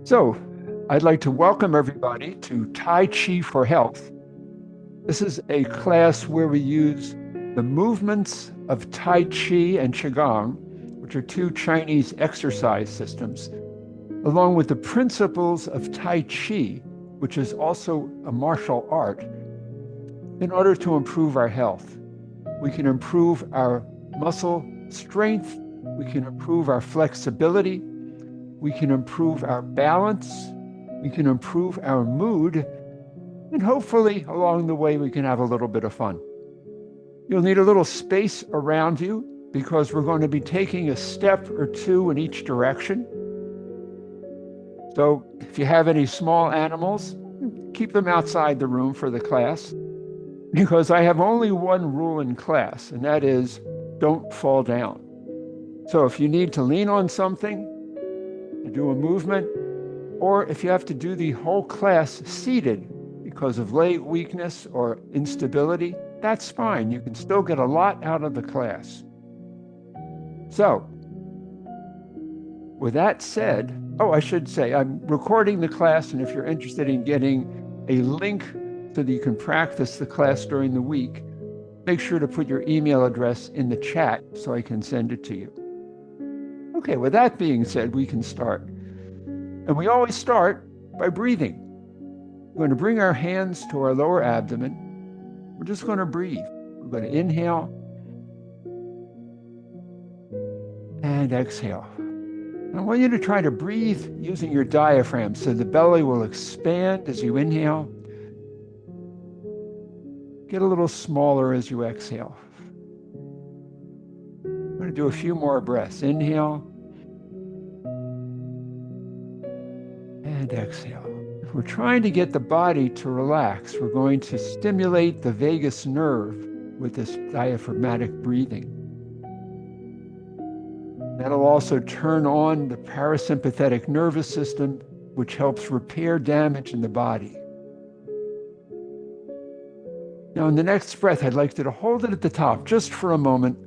So, I'd like to welcome everybody to Tai Chi for Health. This is a class where we use the movements of Tai Chi and Qigong, which are two Chinese exercise systems, along with the principles of Tai Chi, which is also a martial art, in order to improve our health. We can improve our muscle strength, we can improve our flexibility, we can improve our balance, we can improve our mood, and hopefully along the way we can have a little bit of fun. You'll need a little space around you because we're going to be taking a step or two in each direction. So if you have any small animals, keep them outside the room for the class, because I have only one rule in class, and that is don't fall down. So if you need to lean on something, to do a movement, or if you have to do the whole class seated because of leg weakness or instability, that's fine. You can still get a lot out of the class. So, with that said, I should say, I'm recording the class, and if you're interested in getting a link so that you can practice the class during the week, make sure to put your email address in the chat so I can send it to you. Okay, with that being said, we can start. And we always start by breathing. We're going to bring our hands to our lower abdomen. We're just going to breathe. We're going to inhale and exhale. I want you to try to breathe using your diaphragm so the belly will expand as you inhale. Get a little smaller as you exhale. I'm going to do a few more breaths. Inhale and exhale. If we're trying to get the body to relax, we're going to stimulate the vagus nerve with this diaphragmatic breathing. That'll also turn on the parasympathetic nervous system, which helps repair damage in the body. Now, in the next breath, I'd like you to hold it at the top just for a moment.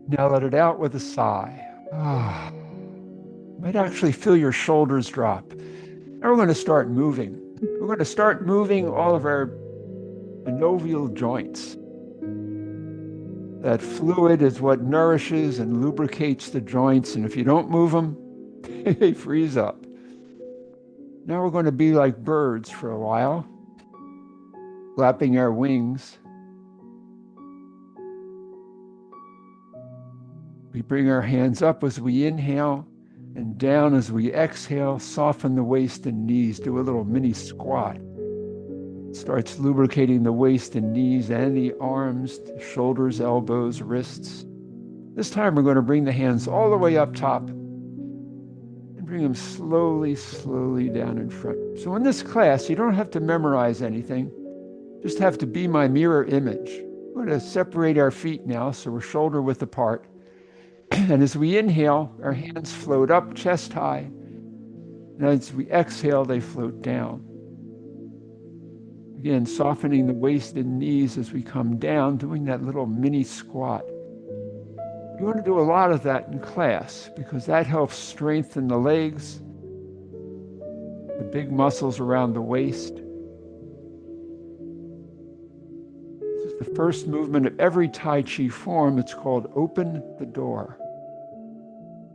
Now let it out with a sigh. You might actually feel your shoulders drop. Now we're going to start moving. We're going to start moving all of our synovial joints. That fluid is what nourishes and lubricates the joints, and if you don't move them, they freeze up. Now we're going to be like birds for a while, flapping our wings. We bring our hands up as we inhale and down as we exhale. Soften the waist and knees. Do a little mini squat. Starts lubricating the waist and knees and the arms, the shoulders, elbows, wrists. This time we're going to bring the hands all the way up top and bring them slowly, slowly down in front. So in this class, you don't have to memorize anything. Just have to be my mirror image. We're going to separate our feet now so we're shoulder width apart. And as we inhale, our hands float up chest high. And as we exhale, they float down. Again, softening the waist and knees as we come down, doing that little mini squat. You want to do a lot of that in class because that helps strengthen the legs, the big muscles around the waist. This is the first movement of every Tai Chi form. It's called open the door.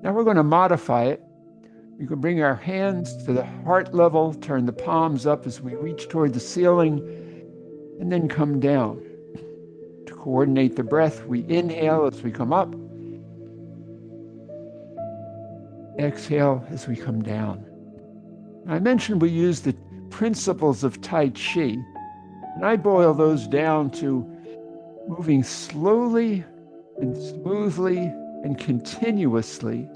Now we're going to modify it. You can bring our hands to the heart level, turn the palms up as we reach toward the ceiling, and then come down. To coordinate the breath, we inhale as we come up. Exhale as we come down. I mentioned we use the principles of Tai Chi, and I boil those down to moving slowly and smoothly and continuously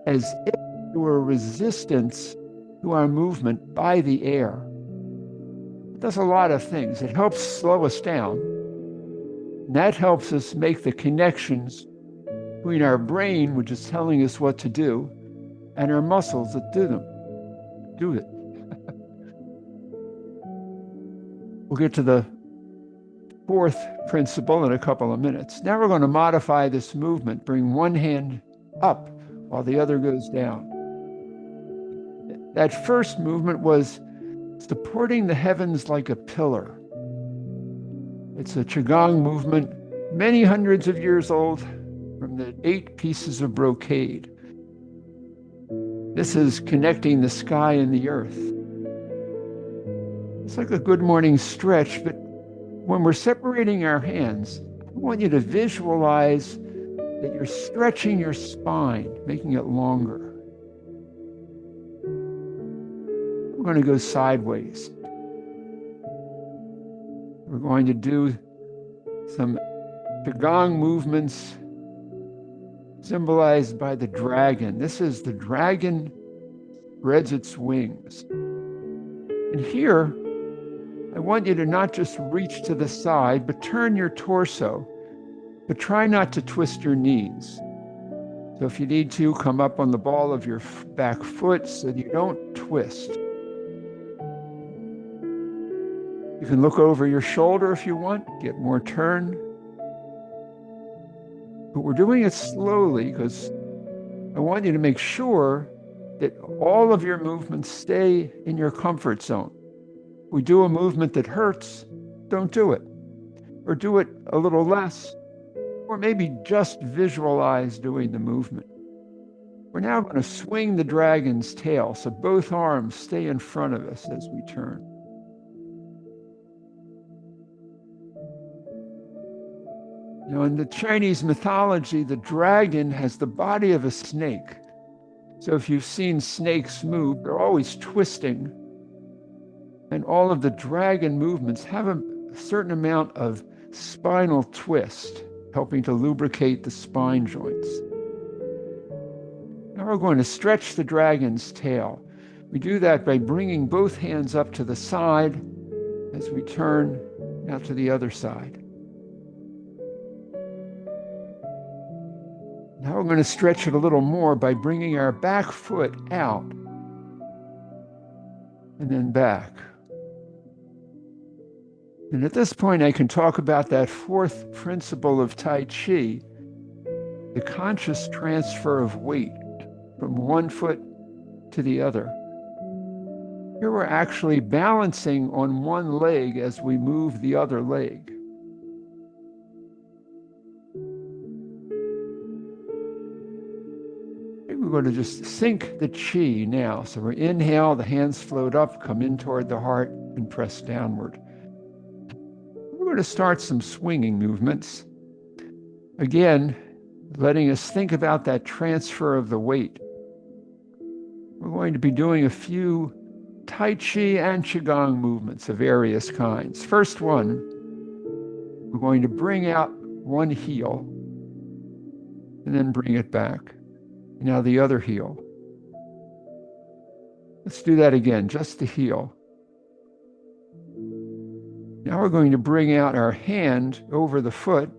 as if there were resistance to our movement by the air. It does a lot of things. It helps slow us down. And that helps us make the connections between our brain, which is telling us what to do, and our muscles that do it. We'll get to the fourth principle in a couple of minutes. Now we're going to modify this movement. Bring one hand up while the other goes down. That first movement was supporting the heavens like a pillar. It's a Qigong movement, many hundreds of years old, from the 8 pieces of brocade. This is connecting the sky and the earth. It's like a good morning stretch, but when we're separating our hands, I want you to visualize that you're stretching your spine, making it longer. We're going to go sideways. We're going to do some Qigong movements symbolized by the dragon. This is the dragon spreads its wings. And here, I want you to not just reach to the side, but turn your torso, but try not to twist your knees. So if you need to, come up on the ball of your back foot so that you don't twist. You can look over your shoulder if you want, get more turn. But we're doing it slowly because I want you to make sure that all of your movements stay in your comfort zone. If we do a movement that hurts, don't do it. Or do it a little less, or maybe just visualize doing the movement. We're now going to swing the dragon's tail, so both arms stay in front of us as we turn. Now, in the Chinese mythology, the dragon has the body of a snake. So if you've seen snakes move, they're always twisting. And all of the dragon movements have a certain amount of spinal twist, helping to lubricate the spine joints. Now we're going to stretch the dragon's tail. We do that by bringing both hands up to the side as we turn out to the other side. Now we're going to stretch it a little more by bringing our back foot out and then back. And at this point, I can talk about that fourth principle of Tai Chi, the conscious transfer of weight from one foot to the other. Here we're actually balancing on one leg as we move the other leg. We're going to just sink the chi now. So we inhale, the hands float up, come in toward the heart, and press downward. We're going to start some swinging movements. Again, letting us think about that transfer of the weight. We're going to be doing a few Tai Chi and Qigong movements of various kinds. First one, we're going to bring out one heel and then bring it back. Now the other heel. Let's do that again, just the heel. Now we're going to bring out our hand over the foot.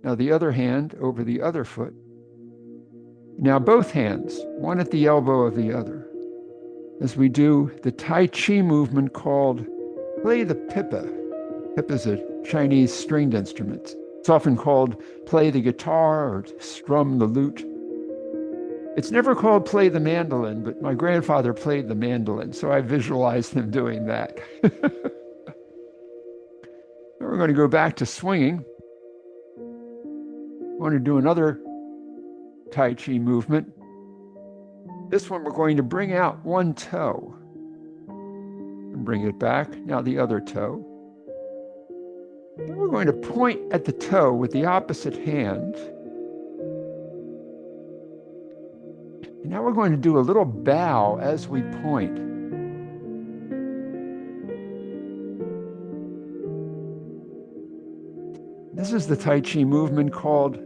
Now the other hand over the other foot. Now both hands, one at the elbow of the other, as we do the Tai Chi movement called play the pipa. Pipa is a Chinese stringed instrument. It's often called play the guitar or strum the lute. It's never called play the mandolin, but my grandfather played the mandolin, so I visualized him doing that. We're going to go back to swinging. We're going to do another Tai Chi movement. This one, we're going to bring out one toe and bring it back. Now the other toe. Then we're going to point at the toe with the opposite hand. And now we're going to do a little bow as we point. This is the Tai Chi movement called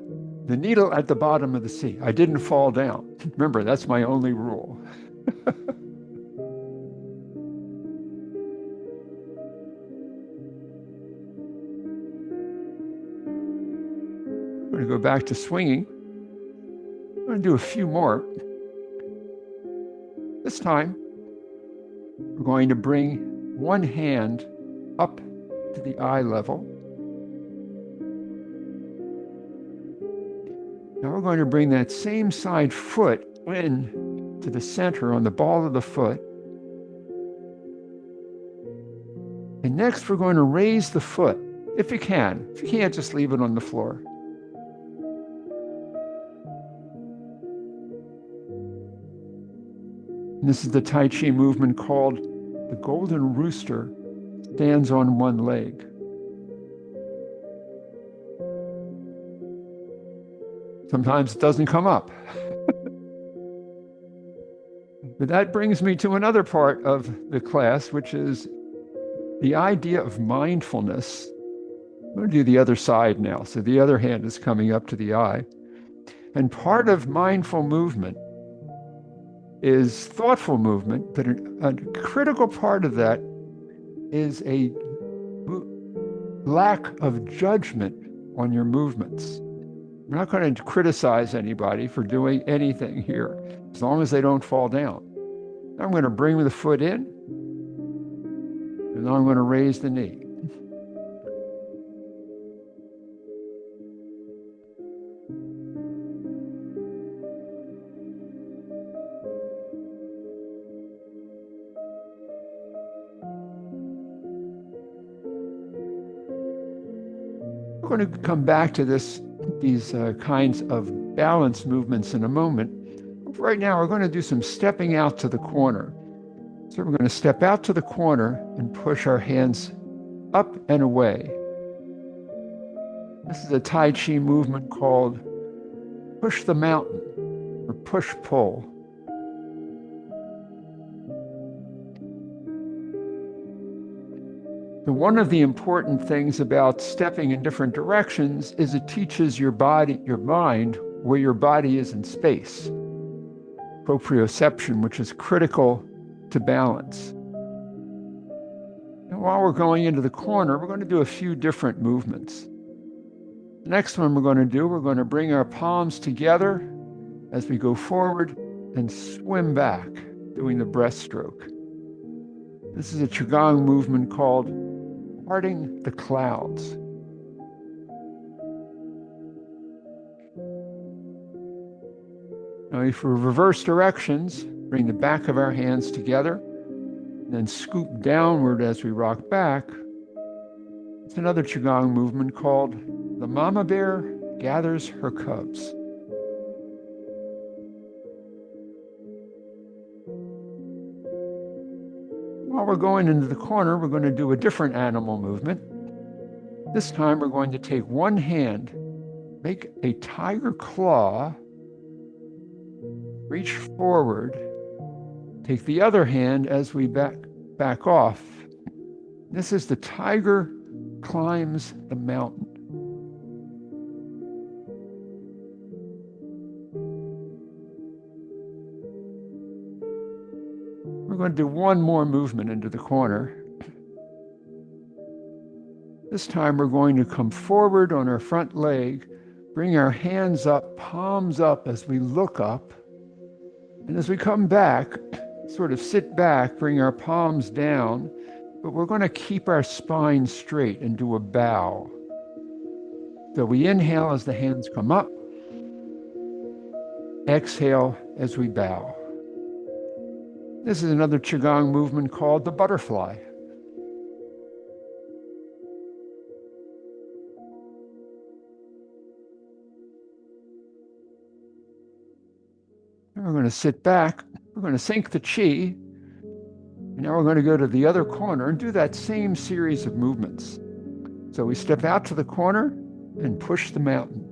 the needle at the bottom of the sea. I didn't fall down. Remember, that's my only rule. I'm going to go back to swinging. I'm going to do a few more. This time, we're going to bring one hand up to the eye level. Now we're going to bring that same side foot in to the center on the ball of the foot. And next we're going to raise the foot, if you can. If you can't, just leave it on the floor. And this is the Tai Chi movement called the Golden Rooster stands on one leg. Sometimes it doesn't come up. But that brings me to another part of the class, which is the idea of mindfulness. I'm going to do the other side now. So the other hand is coming up to the eye. And part of mindful movement is thoughtful movement, but a critical part of that is a lack of judgment on your movements. I'm not going to criticize anybody for doing anything here, as long as they don't fall down. I'm going to bring the foot in, and now I'm going to raise the knee. We're going to come back to these kinds of balance movements in a moment. Right now, we're going to do some stepping out to the corner. So we're going to step out to the corner and push our hands up and away. This is a Tai Chi movement called push the mountain or push-pull. So one of the important things about stepping in different directions is it teaches your mind, where your body is in space. Proprioception, which is critical to balance. And while we're going into the corner, we're going to do a few different movements. The next one we're going to bring our palms together as we go forward and swim back, doing the breaststroke. This is a Qigong movement called parting the clouds. Now, if we're reverse directions, bring the back of our hands together, and then scoop downward as we rock back. It's another Qigong movement called the Mama Bear Gathers Her Cubs. While we're going into the corner, we're going to do a different animal movement. This time we're going to take one hand, make a tiger claw, reach forward, take the other hand as we back off. This is the tiger climbs the mountain. We're going to do one more movement into the corner. This time we're going to come forward on our front leg, bring our hands up, palms up as we look up. And as we come back, sort of sit back, bring our palms down, but we're going to keep our spine straight and do a bow. So we inhale as the hands come up, exhale as we bow. This is another Qigong movement called the butterfly. And we're going to sit back, we're going to sink the chi, and now we're going to go to the other corner and do that same series of movements. So we step out to the corner and push the mountain.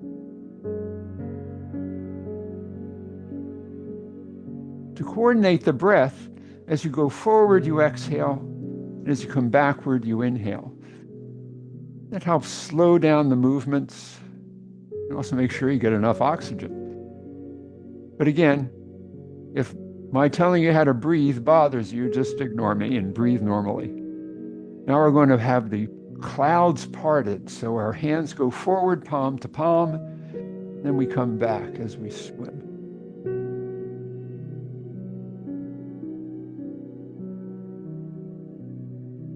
To coordinate the breath, as you go forward, you exhale, and as you come backward, you inhale. That helps slow down the movements and also make sure you get enough oxygen. But again, if my telling you how to breathe bothers you, just ignore me and breathe normally. Now we're going to have the clouds parted, so our hands go forward, palm to palm, then we come back as we swim.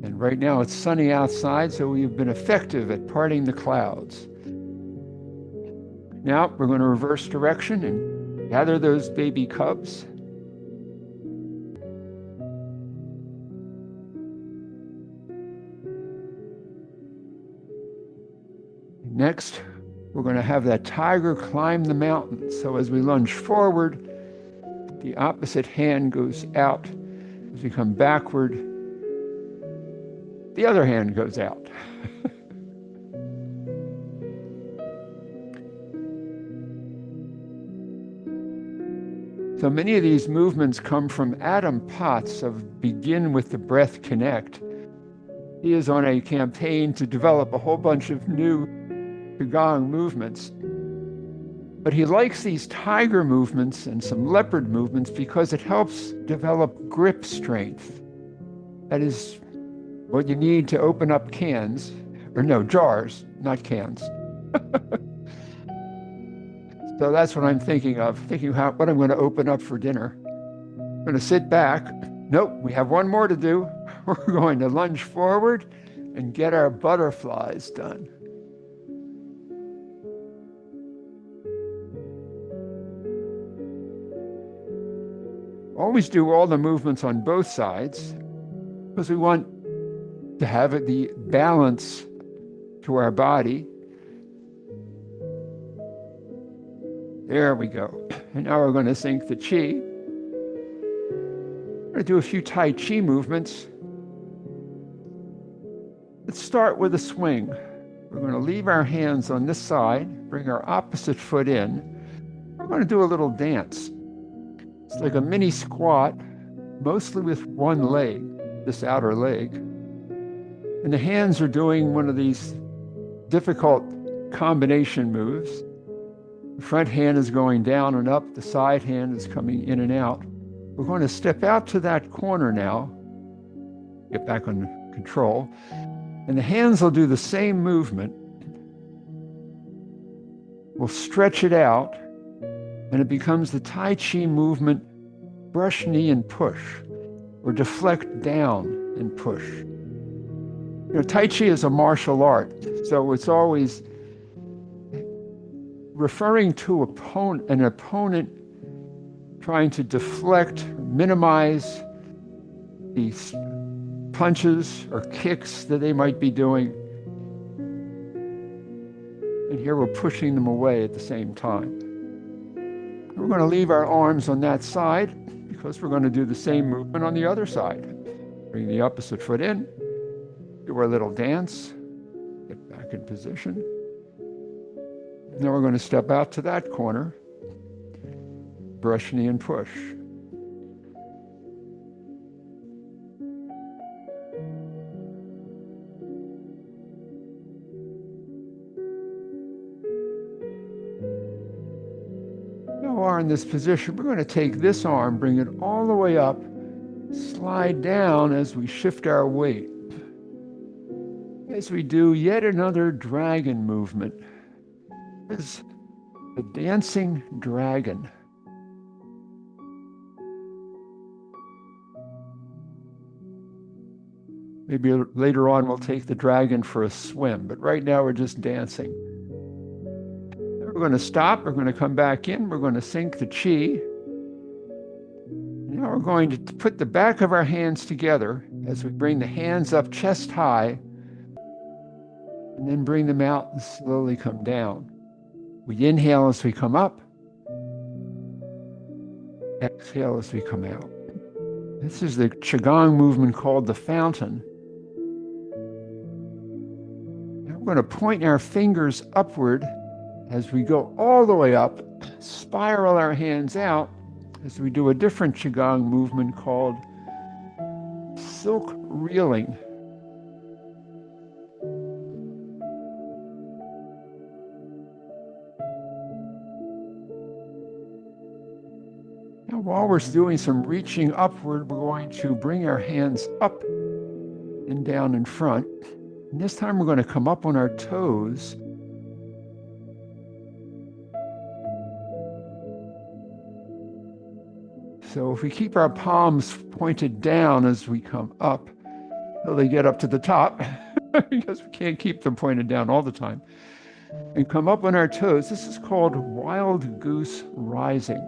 And right now it's sunny outside, so we've been effective at parting the clouds. Now we're going to reverse direction and gather those baby cubs. Next, we're going to have that tiger climb the mountain. So as we lunge forward, the opposite hand goes out. As we come backward, the other hand goes out. So many of these movements come from Adam Potts of Begin with the Breath Connect. He is on a campaign to develop a whole bunch of new Qigong movements. But he likes these tiger movements and some leopard movements because it helps develop grip strength. That is what you need to open up cans, or no, jars, not cans. So that's what I'm thinking of, what I'm going to open up for dinner. I'm going to sit back. Nope, we have one more to do. We're going to lunge forward and get our butterflies done. Always do all the movements on both sides because we want to have the balance to our body. There we go. And now we're going to sink the chi. We're going to do a few Tai Chi movements. Let's start with a swing. We're going to leave our hands on this side, bring our opposite foot in. We're going to do a little dance. It's like a mini squat, mostly with one leg, this outer leg. And the hands are doing one of these difficult combination moves. The front hand is going down and up. The side hand is coming in and out. We're going to step out to that corner now, get back under control. And the hands will do the same movement. We'll stretch it out, and it becomes the Tai Chi movement, brush knee and push, or deflect down and push. You know, Tai Chi is a martial art, so it's always referring to an opponent trying to deflect, minimize these punches or kicks that they might be doing. And here we're pushing them away at the same time. We're going to leave our arms on that side because we're going to do the same movement on the other side. Bring the opposite foot in, do our little dance, get back in position. Now we're going to step out to that corner, brush knee and push. Now we're in this position. We're going to take this arm, bring it all the way up, slide down as we shift our weight. As we do yet another dragon movement. Is the dancing dragon. Maybe later on we'll take the dragon for a swim, but right now we're just dancing. We're going to stop, we're going to come back in, we're going to sink the chi. Now we're going to put the back of our hands together as we bring the hands up chest high, and then bring them out and slowly come down. We inhale as we come up, exhale as we come out. This is the Qigong movement called the fountain. Now we're going to point our fingers upward as we go all the way up, spiral our hands out as we do a different Qigong movement called silk reeling. Now, while we're doing some reaching upward, we're going to bring our hands up and down in front. And this time we're going to come up on our toes. So if we keep our palms pointed down as we come up, till they get up to the top, because we can't keep them pointed down all the time. and come up on our toes. This is called wild goose rising.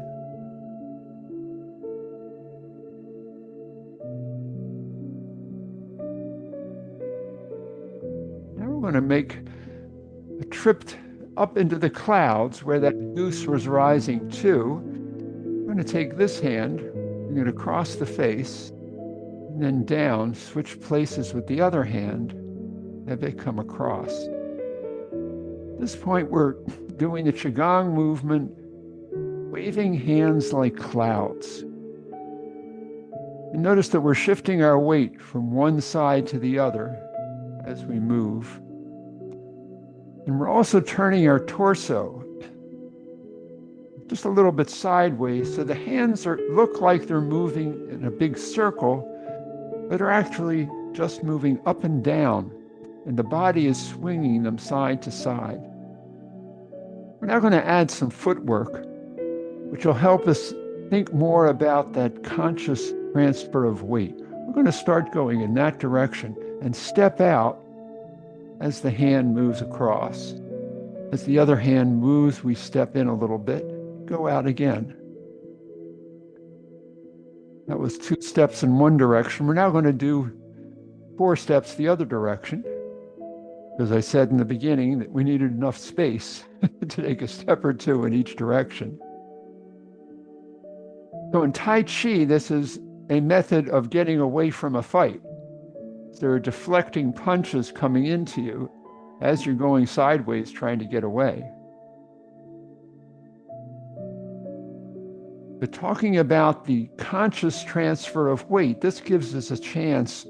Now we're going to make a trip up into the clouds where that goose was rising to. I'm going to take this hand, I'm going to cross the face, and then down, switch places with the other hand, and they come across. At this point, we're doing the Qigong movement, waving hands like clouds. And notice that we're shifting our weight from one side to the other as we move. And we're also turning our torso just a little bit sideways, so the hands look like they're moving in a big circle, but are actually just moving up and down, and the body is swinging them side to side. We're now going to add some footwork, which will help us think more about that conscious transfer of weight. We're going to start going in that direction and step out as the hand moves across. As the other hand moves, we step in a little bit, go out again. That was 2 steps in one direction. We're now going to do 4 steps the other direction, because I said in the beginning that we needed enough space to take a step or 2 in each direction. So in Tai Chi, this is a method of getting away from a fight. There are deflecting punches coming into you as you're going sideways trying to get away. But talking about the conscious transfer of weight, this gives us a chance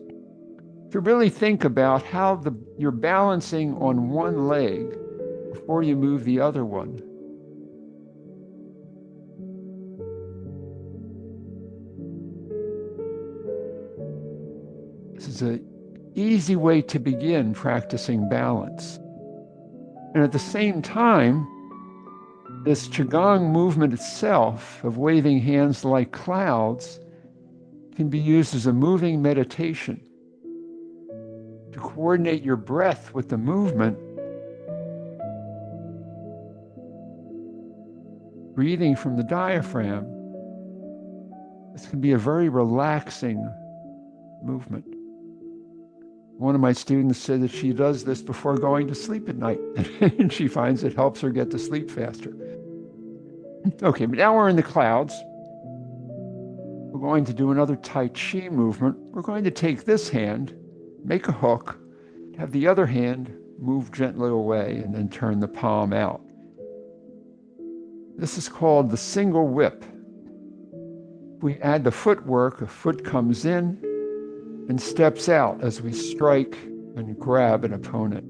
to really think about how you're balancing on one leg before you move the other one. This is an easy way to begin practicing balance. And at the same time, this Qigong movement itself of waving hands like clouds can be used as a moving meditation to coordinate your breath with the movement, breathing from the diaphragm. This can be a very relaxing movement. One of my students said that she does this before going to sleep at night, and she finds it helps her get to sleep faster. Okay, but now we're in the clouds. We're going to do another Tai Chi movement. We're going to take this hand, make a hook, have the other hand move gently away, and then turn the palm out. This is called the single whip. We add the footwork, a foot comes in and steps out as we strike and grab an opponent.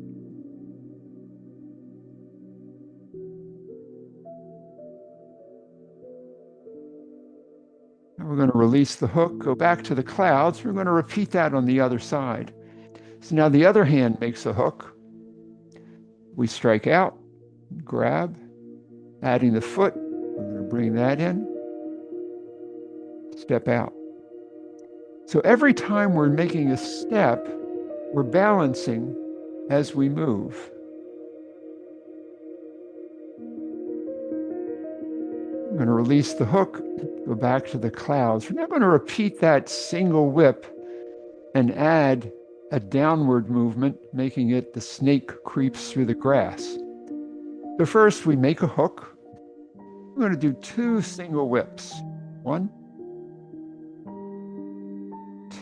Now we're going to release the hook, go back to the clouds. We're going to repeat that on the other side. So now the other hand makes a hook. We strike out, grab, adding the foot. We're going to bring that in, step out. So every time we're making a step, we're balancing as we move. I'm going to release the hook, go back to the clouds. We're now going to repeat that single whip and add a downward movement, making it the snake creeps through the grass. So first we make a hook. We're going to do 2 single whips. 1,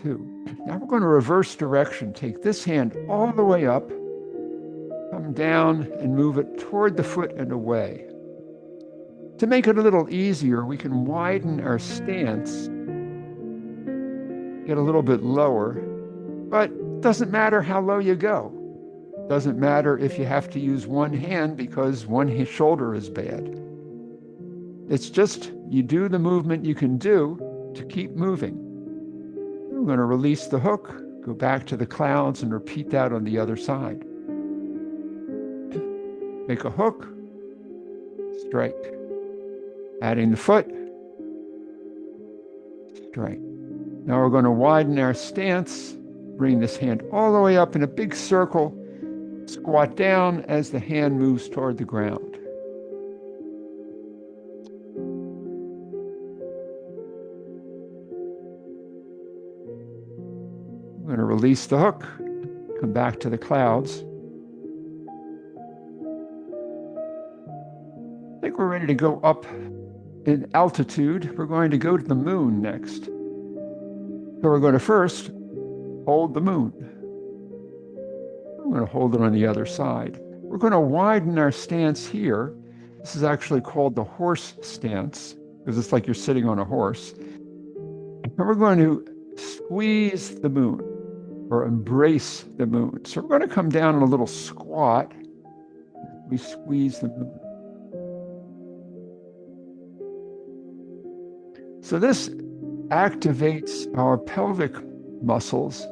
2. Now we're going to reverse direction. Take this hand all the way up, come down and move it toward the foot and away. To make it a little easier, we can widen our stance, get a little bit lower, but it doesn't matter how low you go. It doesn't matter if you have to use one hand because one shoulder is bad. It's just you do the movement you can do to keep moving. We're going to release the hook, go back to the clouds, and repeat that on the other side. Make a hook, strike. Adding the foot, strike. Now we're going to widen our stance, bring this hand all the way up in a big circle, Squat down as the hand moves toward the ground. I'm going to release the hook, come back to the clouds. I think we're ready to go up in altitude. We're going to go to the moon next. So we're going to first hold the moon. I'm going to hold it on the other side. We're going to widen our stance here. This is actually called the horse stance because it's like you're sitting on a horse. And we're going to squeeze the moon or embrace the moon. So we're going to come down in a little squat. We squeeze the moon. So this activates our pelvic muscles.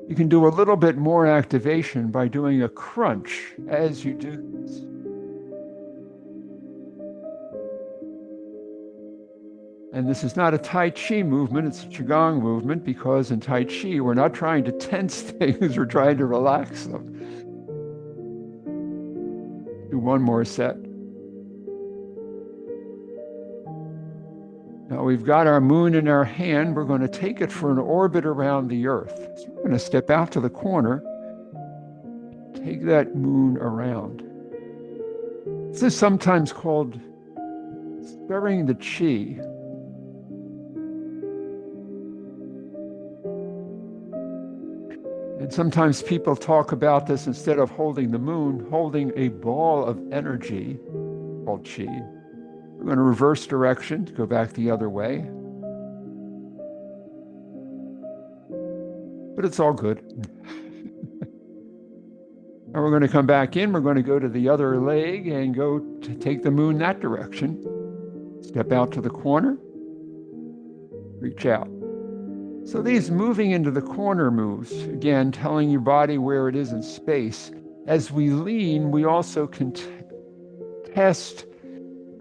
You can do a little bit more activation by doing a crunch as you do this. And this is not a Tai Chi movement, it's a Qigong movement, because in Tai Chi, we're not trying to tense things, we're trying to relax them. Do one more set. Now we've got our moon in our hand. We're going to take it for an orbit around the Earth. So we're going to step out to the corner, take that moon around. This is sometimes called stirring the chi. And sometimes people talk about this, instead of holding the moon, holding a ball of energy called chi. We're going to reverse direction to go back the other way. But it's all good. Now we're going to come back in. We're going to go to the other leg and go to take the moon that direction. Step out to the corner. Reach out. So these moving into the corner moves, again, telling your body where it is in space. As we lean, we also can test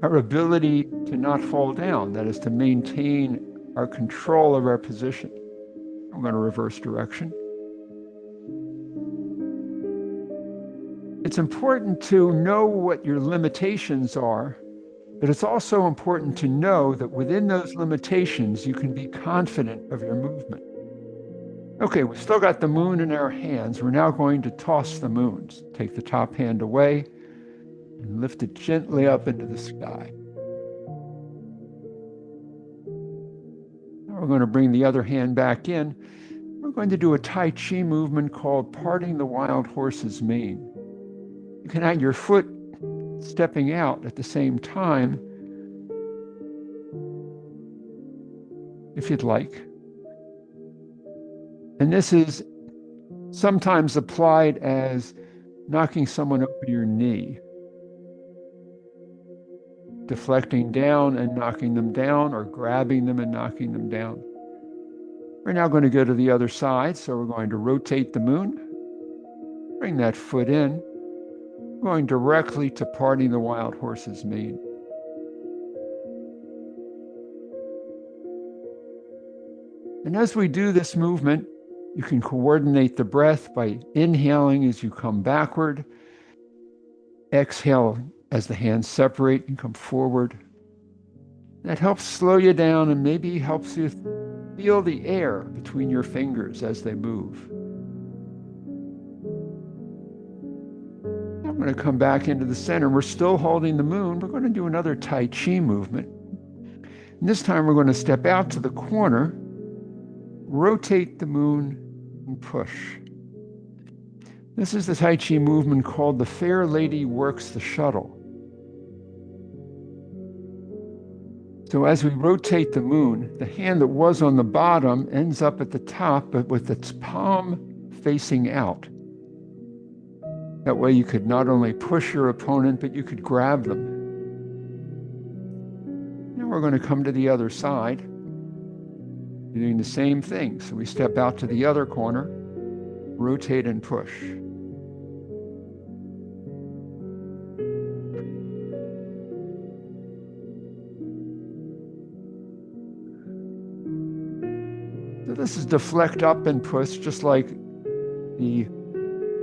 our ability to not fall down, that is, to maintain our control of our position. I'm going to reverse direction. It's important to know what your limitations are, but it's also important to know that within those limitations, you can be confident of your movement. Okay, we've still got the moon in our hands. We're now going to toss the moons. Take the top hand away and lift it gently up into the sky. Now we're going to bring the other hand back in. We're going to do a Tai Chi movement called parting the wild horse's mane. You can have your foot stepping out at the same time if you'd like. And this is sometimes applied as knocking someone over your knee, deflecting down and knocking them down, or grabbing them and knocking them down. We're now going to go to the other side, so we're going to rotate the moon, bring that foot in, going directly to parting the wild horse's mane. And as we do this movement, you can coordinate the breath by inhaling as you come backward, exhale as the hands separate and come forward. That helps slow you down and maybe helps you feel the air between your fingers as they move. I'm going to come back into the center. We're still holding the moon. We're going to do another Tai Chi movement. And this time we're going to step out to the corner, rotate the moon, and push. This is the Tai Chi movement called the Fair Lady Works the Shuttle. So as we rotate the moon, the hand that was on the bottom ends up at the top, but with its palm facing out. That way you could not only push your opponent, but you could grab them. Now we're going to come to the other side, doing the same thing. So we step out to the other corner, rotate and push. So this is deflect up and push, just like the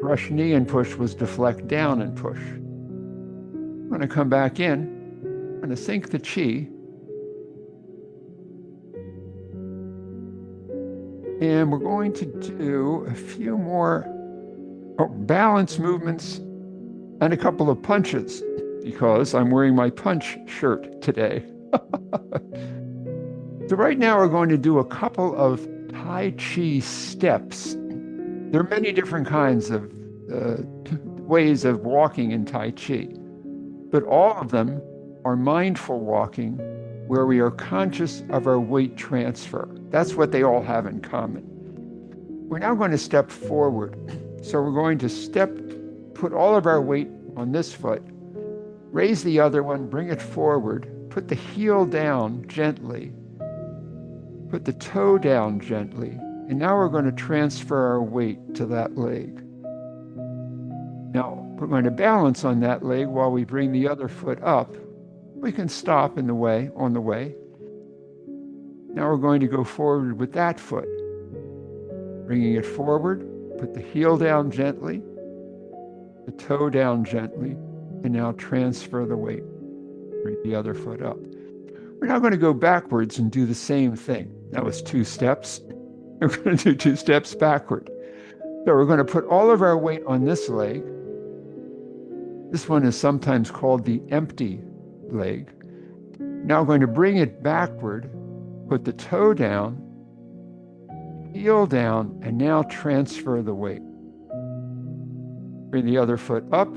Brush knee and push was deflect down and push. I'm going to come back in. I'm going to sync the chi. And we're going to do a few more balance movements and a couple of punches because I'm wearing my punch shirt today. So right now we're going to do a couple of Tai Chi steps. There are many different kinds of ways of walking in Tai Chi, but all of them are mindful walking where we are conscious of our weight transfer. That's what they all have in common. We're now going to step forward. So we're going to put all of our weight on this foot, raise the other one, bring it forward, put the heel down gently, put the toe down gently, and now we're going to transfer our weight to that leg. Now, we're going to balance on that leg while we bring the other foot up. We can stop on the way. Now we're going to go forward with that foot, bringing it forward, put the heel down gently, the toe down gently, and now transfer the weight. Bring the other foot up. We're now going to go backwards and do the same thing. That was 2 steps. We're going to do 2 steps backward. So we're going to put all of our weight on this leg. This one is sometimes called the empty leg. Now we're going to bring it backward, put the toe down, heel down, and now transfer the weight. Bring the other foot up.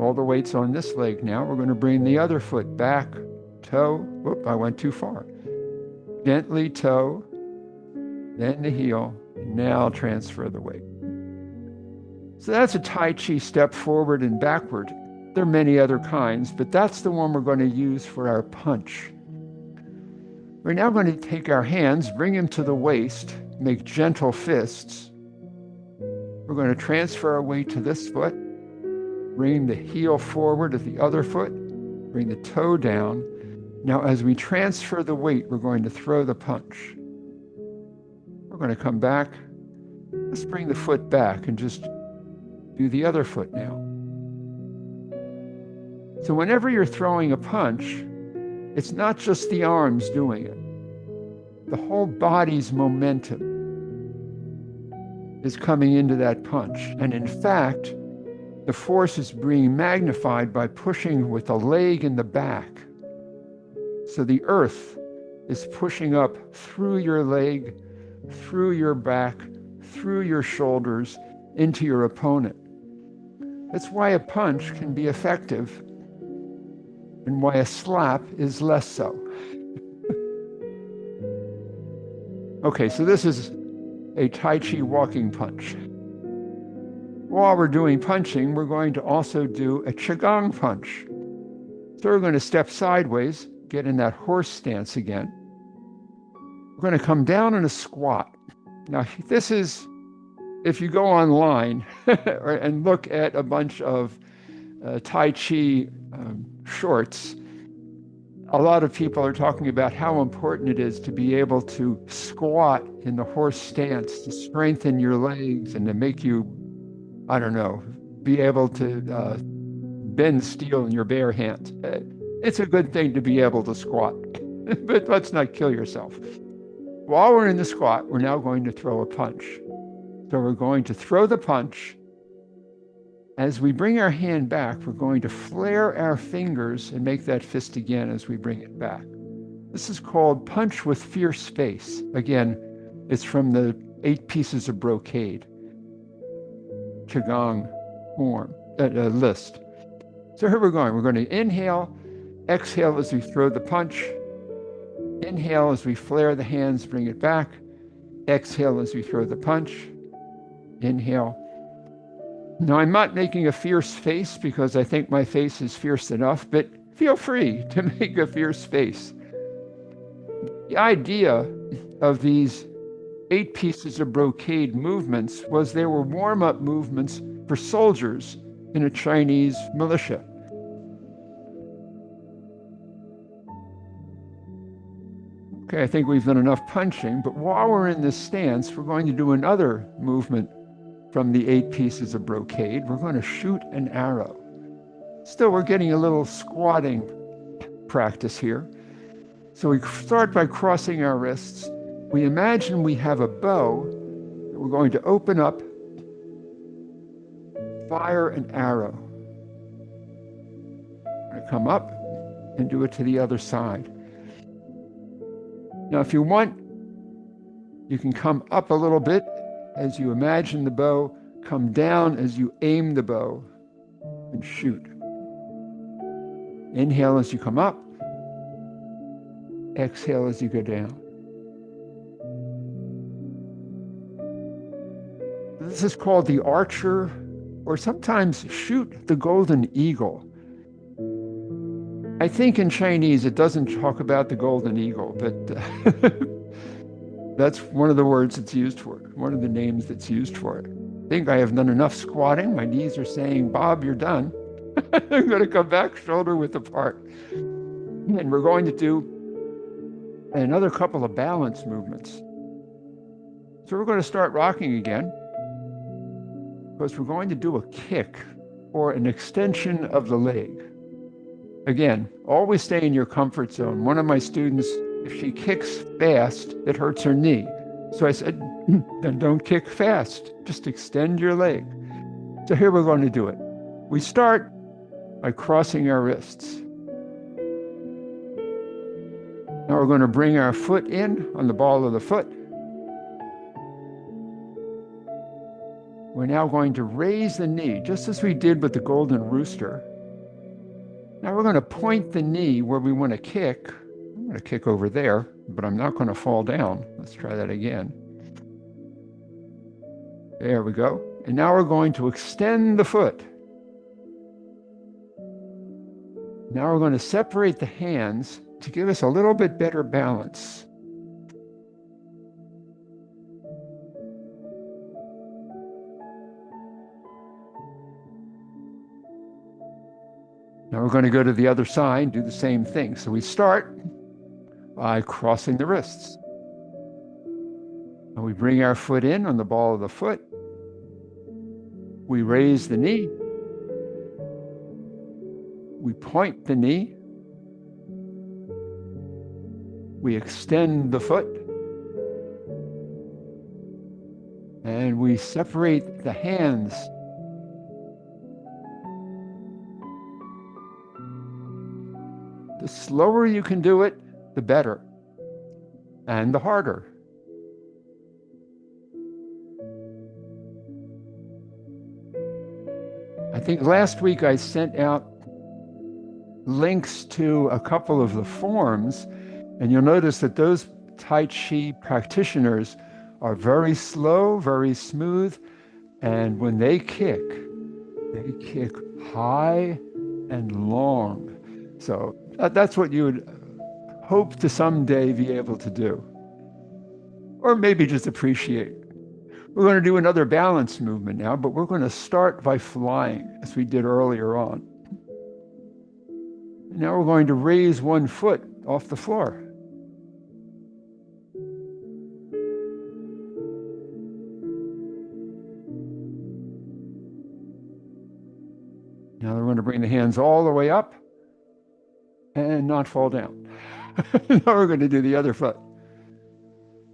All the weight's on this leg now. We're going to bring the other foot back, toe. Whoop, I went too far. Gently toe, then the heel, and now transfer the weight. So that's a Tai Chi step forward and backward. There are many other kinds, but that's the one we're going to use for our punch. We're now going to take our hands, bring them to the waist, make gentle fists. We're going to transfer our weight to this foot, bring the heel forward of the other foot, bring the toe down. Now, as we transfer the weight, we're going to throw the punch. We're going to come back. Let's bring the foot back and just do the other foot now. So whenever you're throwing a punch, it's not just the arms doing it. The whole body's momentum is coming into that punch. And in fact, the force is being magnified by pushing with the leg in the back. So the earth is pushing up through your leg, through your back, through your shoulders, into your opponent. That's why a punch can be effective and why a slap is less so. Okay, so this is a Tai Chi walking punch. While we're doing punching, we're going to also do a Qigong punch. So we're going to step sideways, get in that horse stance again. We're going to come down in a squat. Now, this is, if you go online and look at a bunch of Tai Chi shorts, a lot of people are talking about how important it is to be able to squat in the horse stance to strengthen your legs and to make you, I don't know, be able to bend steel in your bare hands. It's a good thing to be able to squat, but let's not kill yourself. While we're in the squat, we're now going to throw a punch. So we're going to throw the punch. As we bring our hand back, we're going to flare our fingers and make that fist again as we bring it back. This is called punch with fierce face. Again, it's from the 8 pieces of brocade Qigong form, list. So here we're going. We're going to inhale, exhale as we throw the punch. Inhale as we flare the hands, bring it back. Exhale as we throw the punch. Inhale. Now, I'm not making a fierce face because I think my face is fierce enough, but feel free to make a fierce face. The idea of these 8 pieces of brocade movements was they were warm-up movements for soldiers in a Chinese militia. Okay, I think we've done enough punching, but while we're in this stance, we're going to do another movement from the 8 pieces of brocade. We're going to shoot an arrow. Still, we're getting a little squatting practice here. So we start by crossing our wrists. We imagine we have a bow that we're going to open up, fire an arrow. We're going to come up and do it to the other side. Now, if you want, you can come up a little bit as you imagine the bow, come down as you aim the bow, and shoot. Inhale as you come up, exhale as you go down. This is called the archer, or sometimes shoot the golden eagle. I think in Chinese it doesn't talk about the golden eagle, but that's one of the words it's used for, one of the names that's used for it. I think I have done enough squatting. My knees are saying, Bob, you're done. I'm going to come back shoulder width apart. And we're going to do another couple of balance movements. So we're going to start rocking again, because we're going to do a kick or an extension of the leg. Again, always stay in your comfort zone. One of my students, if she kicks fast, it hurts her knee. So I said, then don't kick fast. Just extend your leg. So here we're going to do it. We start by crossing our wrists. Now we're going to bring our foot in on the ball of the foot. We're now going to raise the knee, just as we did with the golden rooster. Now we're going to point the knee where we want to kick. I'm going to kick over there, but I'm not going to fall down. Let's try that again. There we go. And now we're going to extend the foot. Now we're going to separate the hands to give us a little bit better balance. Now we're going to go to the other side, do the same thing. So we start by crossing the wrists. And we bring our foot in on the ball of the foot. We raise the knee. We point the knee. We extend the foot. And we separate the hands. The slower you can do it, the better, and the harder. I think last week I sent out links to a couple of the forms, and you'll notice that those Tai Chi practitioners are very slow, very smooth, and when they kick high and long. So that's what you would hope to someday be able to do, or maybe just appreciate. We're going to do another balance movement now, but we're going to start by flying, as we did earlier on. Now we're going to raise one foot off the floor. Now we're going to bring the hands all the way up and not fall down. Now we're going to do the other foot.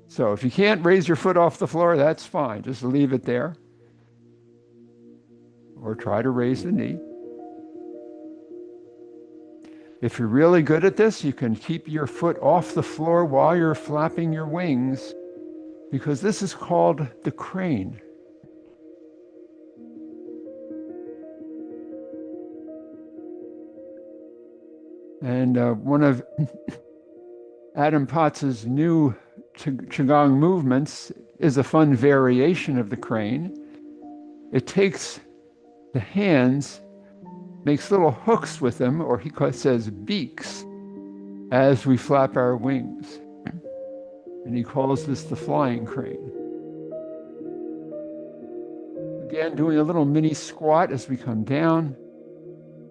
So if you can't raise your foot off the floor, that's fine. Just leave it there. Or try to raise the knee. If you're really good at this, you can keep your foot off the floor while you're flapping your wings, because this is called the crane. And one of Adam Potts's new Qigong movements is a fun variation of the crane. It takes the hands, makes little hooks with them, or he says beaks, as we flap our wings. And he calls this the flying crane. Again, doing a little mini squat as we come down,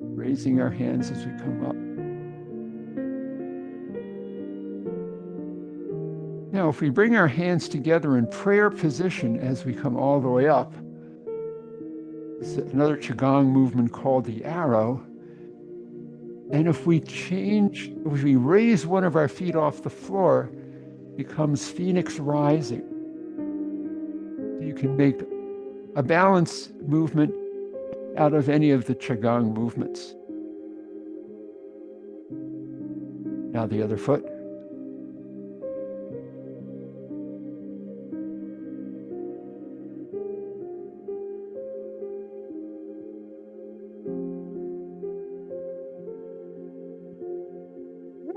raising our hands as we come up. Now, if we bring our hands together in prayer position as we come all the way up, It's another Qigong movement called the arrow. And if we raise one of our feet off the floor, it becomes Phoenix rising. You can make a balance movement out of any of the Qigong movements. Now the other foot.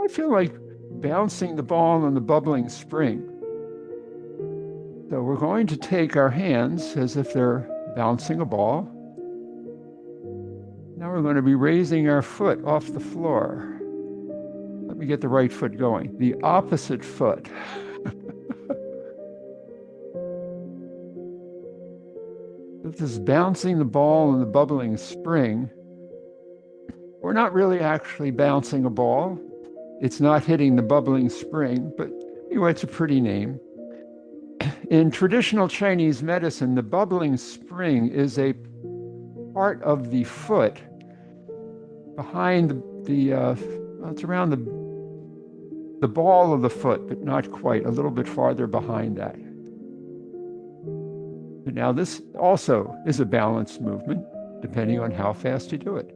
I feel like bouncing the ball on the bubbling spring. So we're going to take our hands as if they're bouncing a ball. Now we're going to be raising our foot off the floor. Let me get the right foot going. The opposite foot. This is bouncing the ball in the bubbling spring. We're not really actually bouncing a ball. It's not hitting the bubbling spring, but anyway, it's a pretty name. In traditional Chinese medicine, the bubbling spring is a part of the foot behind it's around the ball of the foot, but not quite, a little bit farther behind that. And now this also is a balance movement, depending on how fast you do it.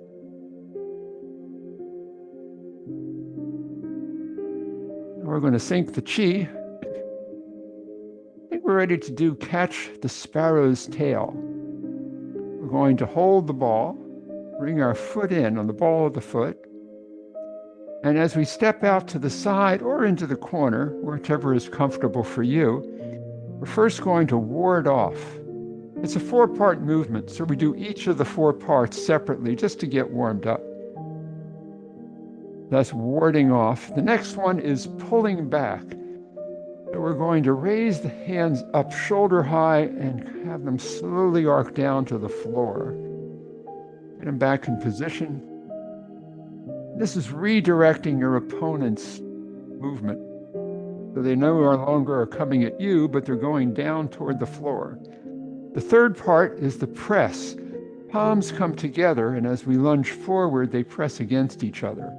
We're going to sync the chi. I think we're ready to do catch the sparrow's tail. We're going to hold the ball, bring our foot in on the ball of the foot, and as we step out to the side or into the corner, whichever is comfortable for you, we're first going to ward off. It's a 4-part movement, so we do each of the 4 parts separately just to get warmed up. That's warding off. The next one is pulling back. So we're going to raise the hands up shoulder high and have them slowly arc down to the floor. Get them back in position. This is redirecting your opponent's movement. So they no longer are coming at you, but they're going down toward the floor. The third part is the press. Palms come together, and as we lunge forward, they press against each other.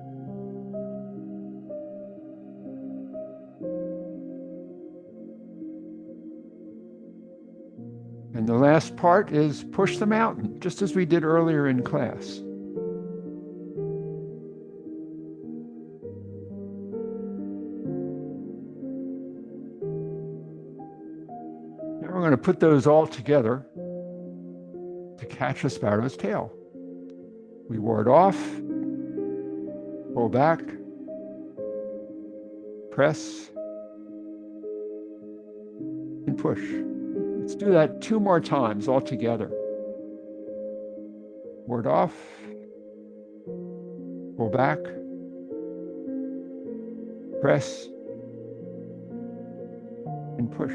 And the last part is push the mountain, just as we did earlier in class. Now we're going to put those all together to catch a sparrow's tail. We ward off, pull back, press, and push. Let's do that 2 more times all together. Ward off, pull back, press, and push.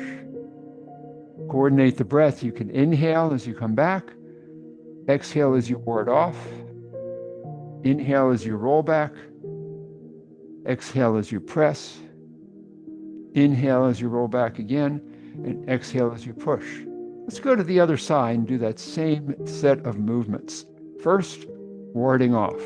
Coordinate the breath. You can inhale as you come back, exhale as you ward off, inhale as you roll back, exhale as you press, inhale as you roll back again, and exhale as you push. Let's go to the other side and do that same set of movements. First, warding off.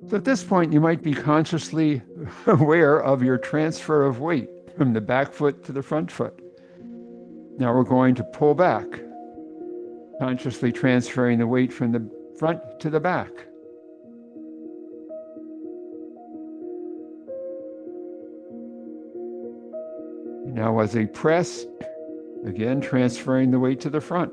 So at this point, you might be consciously aware of your transfer of weight from the back foot to the front foot. Now we're going to pull back, consciously transferring the weight from the front to the back. Now as a press, again, transferring the weight to the front.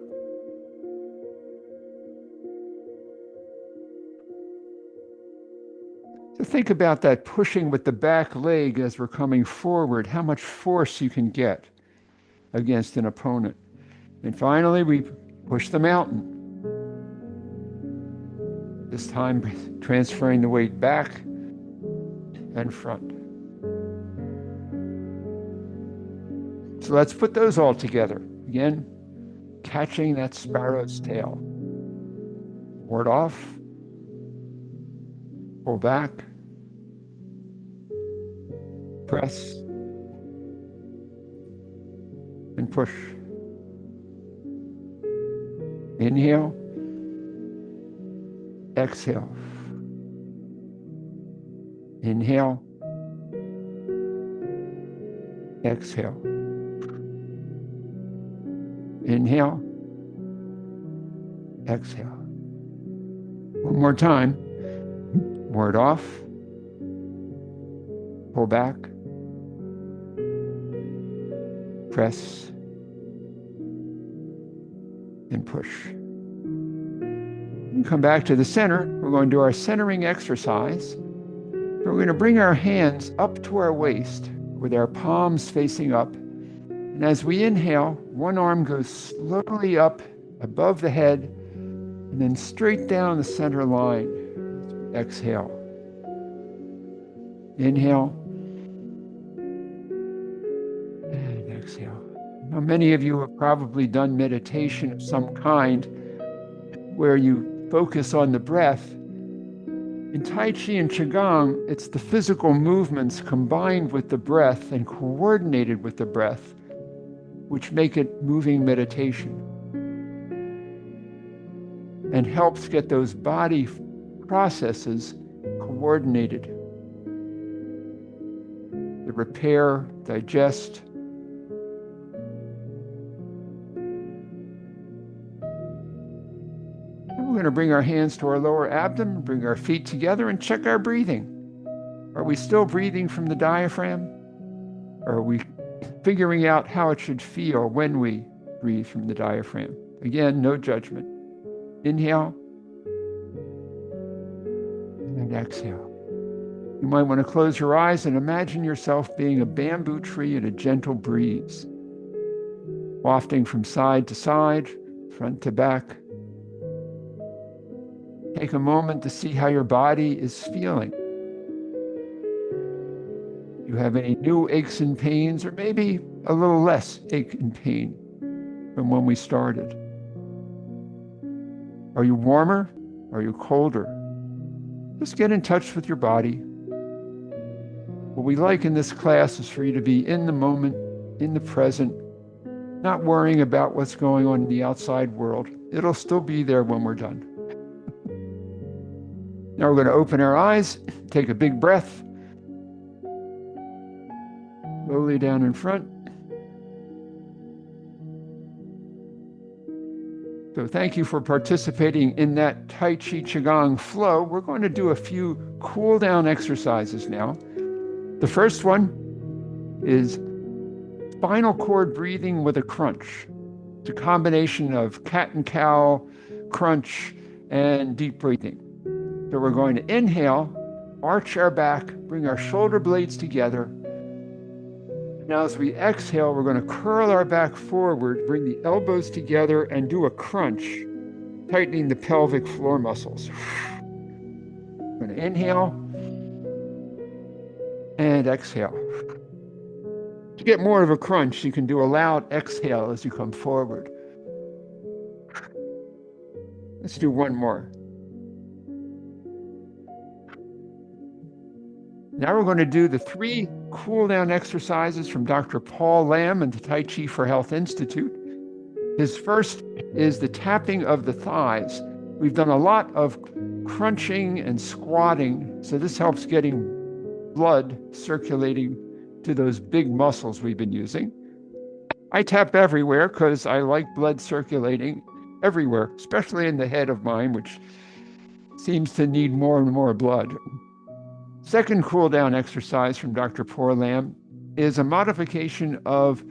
So think about that pushing with the back leg as we're coming forward, how much force you can get against an opponent. And finally, we push the mountain. This time, transferring the weight back and front. So let's put those all together. Again, catching that sparrow's tail. Ward off, pull back, press, and push. Inhale, exhale. Inhale, exhale. Inhale, exhale. One more time. Ward off. Pull back. Press. And push. Come back to the center. We're going to do our centering exercise. We're going to bring our hands up to our waist with our palms facing up. And as we inhale, one arm goes slowly up above the head and then straight down the center line. Exhale. Inhale. And exhale. Now, many of you have probably done meditation of some kind where you focus on the breath. In Tai Chi and Qigong, it's the physical movements combined with the breath and coordinated with the breath, which make it moving meditation and helps get those body processes coordinated. The repair, digest. We're going to bring our hands to our lower abdomen, bring our feet together, and check our breathing. Are we still breathing from the diaphragm? Or are we figuring out how it should feel when we breathe from the diaphragm? Again, no judgment. Inhale and exhale. You might want to close your eyes and imagine yourself being a bamboo tree in a gentle breeze, wafting from side to side, front to back. Take a moment to see how your body is feeling. Do you have any new aches and pains, or maybe a little less ache and pain from when we started? Are you warmer? Are you colder? Just get in touch with your body. What we like in this class is for you to be in the moment, in the present, not worrying about what's going on in the outside world. It'll still be there when we're done. Now we're going to open our eyes, take a big breath, slowly down in front. So thank you for participating in that Tai Chi Qigong flow. We're going to do a few cool down exercises now. The first one is spinal cord breathing with a crunch. It's a combination of cat and cow, crunch, and deep breathing. So we're going to inhale, arch our back, bring our shoulder blades together. Now as we exhale, we're going to curl our back forward, bring the elbows together, and do a crunch, tightening the pelvic floor muscles. We're going to inhale and exhale. To get more of a crunch, you can do a loud exhale as you come forward. Let's do one more. Now we're going to do the 3 cool down exercises from Dr. Paul Lam and the Tai Chi for Health Institute. His first is the tapping of the thighs. We've done a lot of crunching and squatting, so this helps getting blood circulating to those big muscles we've been using. I tap everywhere because I like blood circulating everywhere, especially in the head of mine, which seems to need more and more blood. Second cool down exercise from Dr. Paul Lam is a modification of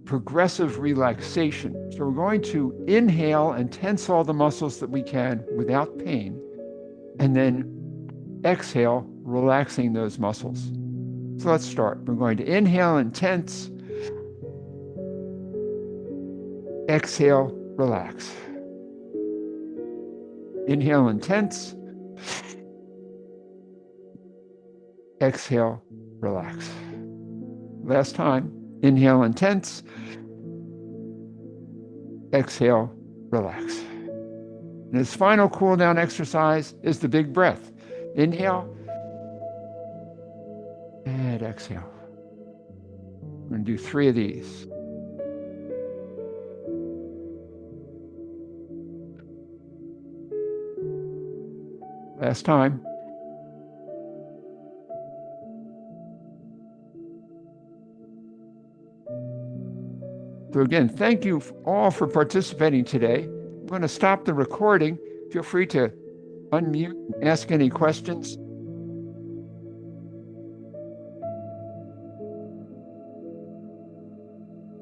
progressive relaxation. So we're going to inhale and tense all the muscles that we can without pain, and then exhale, relaxing those muscles. So let's start. We're going to inhale and tense, exhale, relax. Inhale and tense, exhale, relax. Last time. Inhale and tense. Exhale, relax. And his final cool down exercise is the big breath. Inhale and exhale. I'm going to do 3 of these. Last time. So again, thank you all for participating today. I'm going to stop the recording. Feel free to unmute and ask any questions.